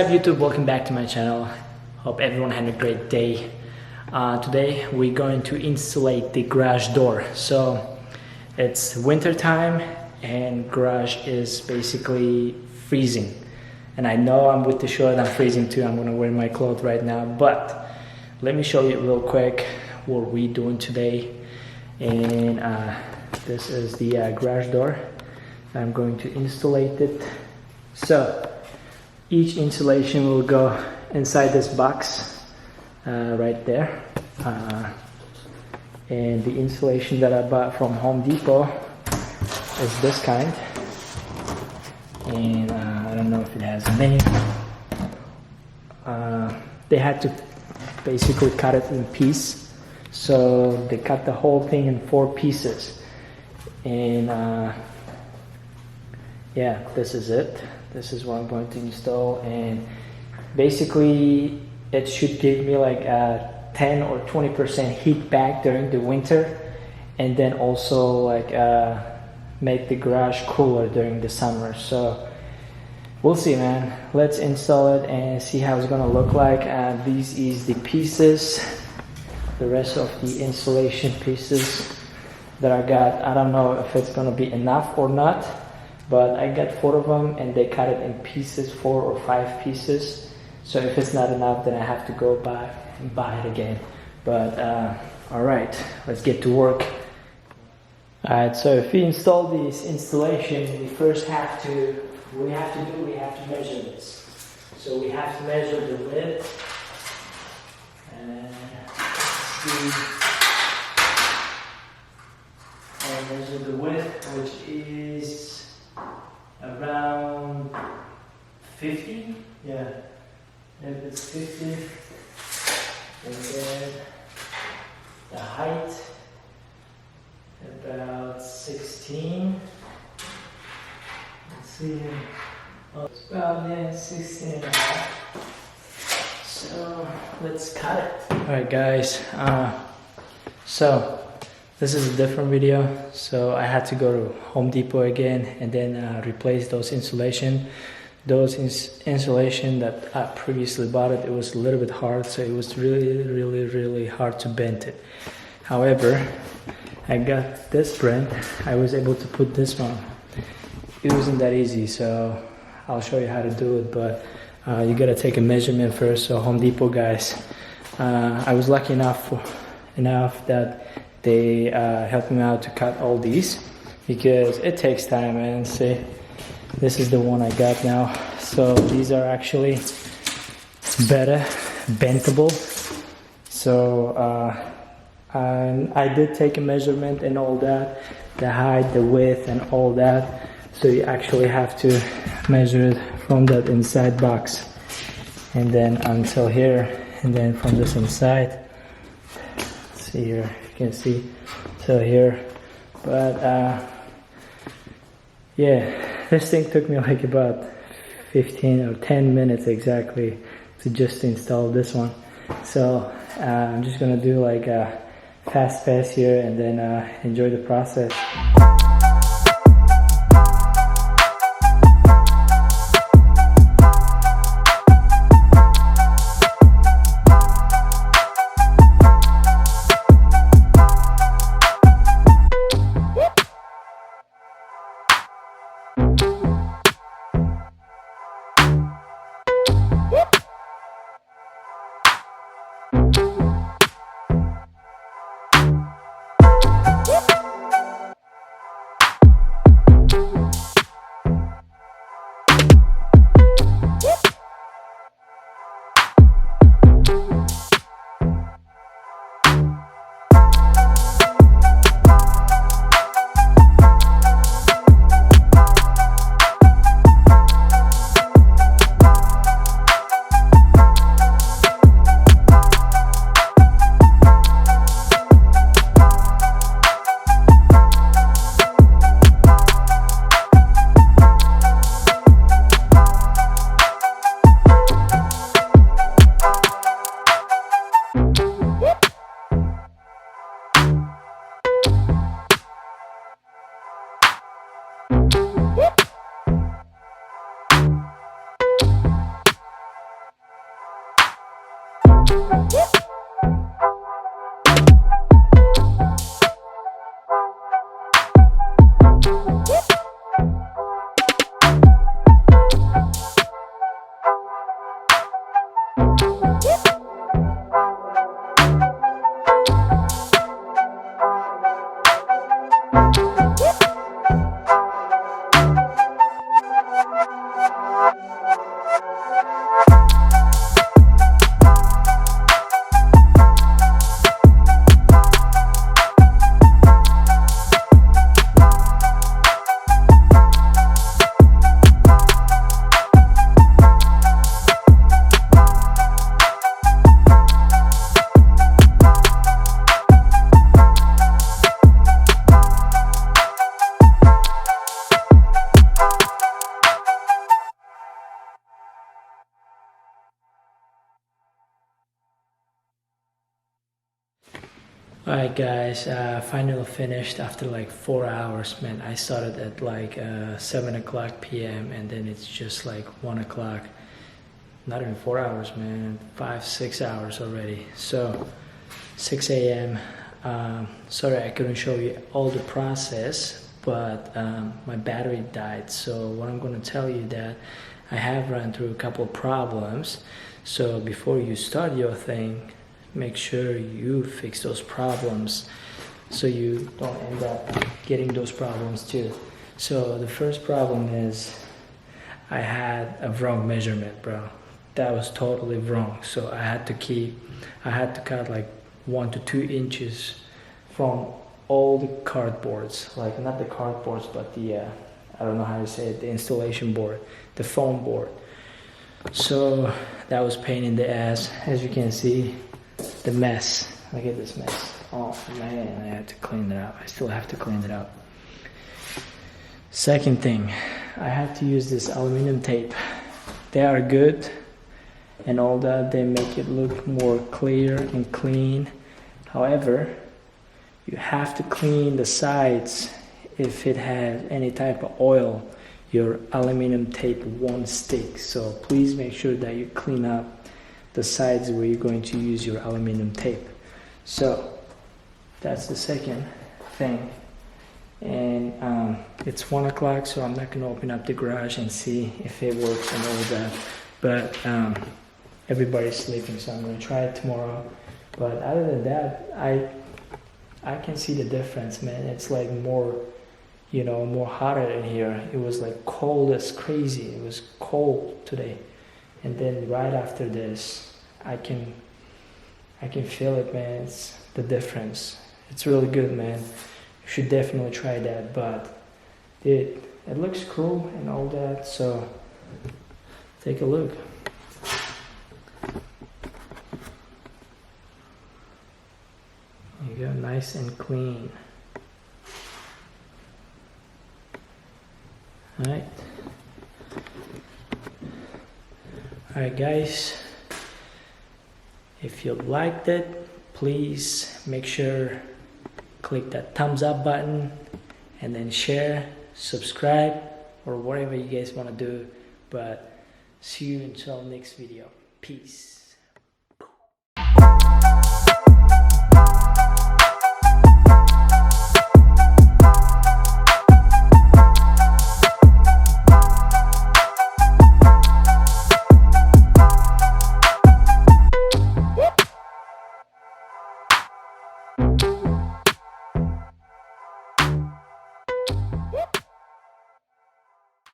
up YouTube, welcome back to my channel. Hope everyone had a great day. Today we're going to insulate the garage door. So it's winter time and garage is basically freezing. And I know I'm with the shirt, I'm freezing too. I'm gonna wear my clothes right now, but let me show you real quick what we're doing today. And this is the garage door. I'm going to insulate it. So each insulation will go inside this box right there. And the insulation that I bought from Home Depot is this kind. And I don't know if it has a name. They had to basically cut it in piece. So they cut the whole thing in 4 pieces. And yeah, this is it. This is what I'm going to install, and basically it should give me like a 10 or 20% heat back during the winter, and then also like make the garage cooler during the summer. So we'll see, man. Let's install it and see how it's gonna look like. These is the pieces, the rest of the insulation pieces that I got. I don't know if it's gonna be enough or not, but I got 4 of them and they cut it in pieces, 4 or 5 pieces. So if it's not enough, then I have to go back and buy it again. But all right, let's get to work. All right, so if we install this installation, we first have to measure this. So we have to measure the width, and measure the width, which is around 50. Yeah, if it's 50, and then the height about 16. Let's see, oh, it's about 16 and a half. So let's cut it. All right, guys. So this is a different video. So I had to go to Home Depot again and then replace those insulation. Those insulation that I previously bought it was a little bit hard, so it was really hard to bend it. However, I got this brand. I was able to put this one. It wasn't that easy, so I'll show you how to do it, but you gotta take a measurement first. So Home Depot guys, I was lucky enough that they helped me out to cut all these, because it takes time. And see, this is the one I got now. So these are actually better bendable. So I did take a measurement and all that, the height, the width and all that. So you actually have to measure it from that inside box and then until here, and then from this inside. Let's see here, you can see till here. But yeah, this thing took me like about 15 or 10 minutes exactly to just install this one. So I'm just gonna do like a fast pass here and then enjoy the process. Alright guys, finally finished after like 4 hours, man. I started at like 7 o'clock p.m. and then it's just like 1 o'clock. Not even 4 hours, man. 5-6 hours already. So 6 a.m. Sorry I couldn't show you all the process, but my battery died. So what I'm going to tell you that I have run through a couple of problems. So before you start your thing, make sure you fix those problems so you don't end up getting those problems too. So the first problem is I had a wrong measurement, bro. That was totally wrong. So I had to cut like 1 to 2 inches from all the cardboards, like not the cardboards, but the I don't know how to say it, the installation board, the foam board. So that was pain in the ass. As you can see, the mess. Look at this mess. Oh man, I had to clean it up. I still have to clean it up. Second thing, I have to use this aluminum tape. They are good and all that. They make it look more clear and clean. However, you have to clean the sides. If it has any type of oil, your aluminum tape won't stick. So please make sure that you clean up the sides where you're going to use your aluminum tape. So that's the second thing. And it's 1 o'clock, so I'm not going to open up the garage and see if it works and all that. But everybody's sleeping, so I'm going to try it tomorrow. But other than that, I can see the difference, man. It's like more, you know, more hotter in here. It was like cold as crazy. It was cold today. And then right after this, I can feel it, man. It's the difference. It's really good, man. You should definitely try that. But it looks cool and all that. So take a look. There you go, nice and clean. All right. Alright guys, if you liked it, please make sure click that thumbs up button and then share, subscribe, or whatever you guys want to do. But see you until next video. Peace.